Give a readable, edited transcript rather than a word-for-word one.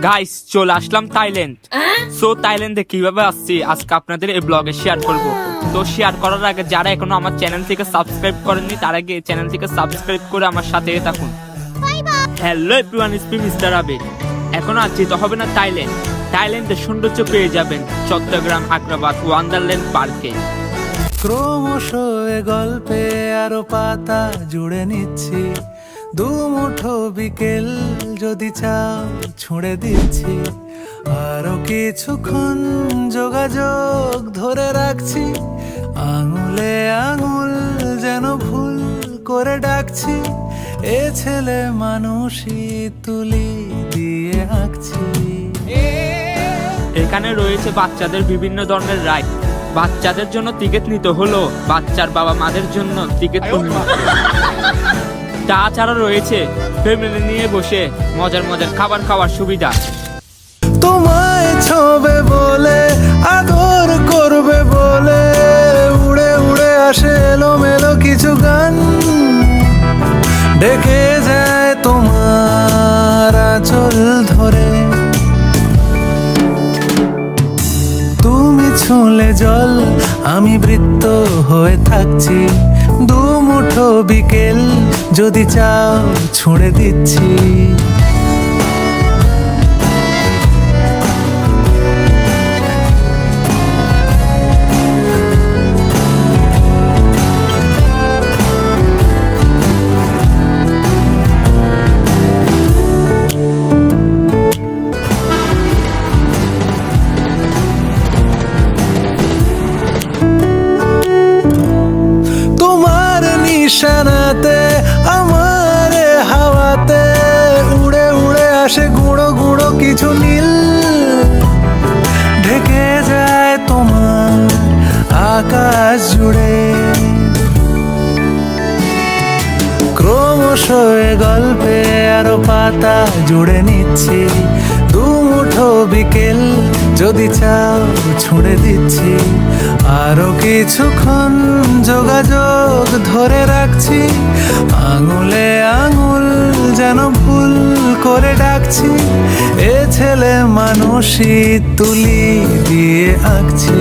Guys চলে আসলাম Thailand. So থাইল্যান্ডে কিভাবে আসছি আজকে আপনাদের এই ব্লগে শেয়ার করব। তো শেয়ার করার আগে যারা এখনো আমার চ্যানেল থেকে সাবস্ক্রাইব করেননি তারা আগে চ্যানেল থেকে সাবস্ক্রাইব করে আমার সাথে থাকুন। Hello everyone, it's me mister Abid. এখন আছি তো হবে না থাইল্যান্ড। থাইল্যান্ডের সৌন্দর্য পেয়ে যাবেন চট্টগ্রাম আগ্রাবাদ ওয়ান্ডারল্যান্ড পার্কে। ক্রমশ এ গল্পে আরো পাতা জুড়ে নিচ্ছি, দুমুঠো বিকেল যদি চাও ছুঁড়ে দিচ্ছি, আরো কিছুক্ষণ যোগাযোগ ধরে রাখছি, আঙুলে আঙুল যেন ভুল করে ডাকছি, এ ছেলে মানুষই তুলি দিয়ে আঁকছি। এখানে রয়েছে বাচ্চাদের বিভিন্ন ধরনের রাইড। বাচ্চাদের জন্য টিকিট নিতে হলো, বাচ্চার বাবা মাদের জন্য টিকিট তাছাড়া রয়েছে ফ্যামিলি নিয়ে বসে মজার মজার খাবার খাওয়ার সুবিধা। তোমায় ছবে বলে আদর করবে বলে উড়ে উড়ে আসে এলোমেলো কিছু গান, ডেকে যায় তোমার আঁচল ধরে, তুমি ছুঁলে জল আমি বৃত্ত হয়ে থাকছি, দুমুঠো বিকেল যদি চাও ছুঁড়ে দিচ্ছি। নিশানাতে আমার হাওয়াতে উড়ে উড়ে আসে গুঁড়ো গুঁড়ো কিছু নীল, ঢেকে যায় তোমার আকাশ জুড়ে। ক্রমশ এ গল্পে আরো পাতা জুড়ে নিচ্ছি, দুমুঠো বিকেল যদি চাও ছুঁড়ে দিচ্ছি, আরো কিছুক্ষণ যোগাযোগ ধরে রাখছি, আঙুলে আঙুল যেন ভুল করে ডাকছি, এ ছেলে মানুষই তুলি দিয়ে আঁকছি।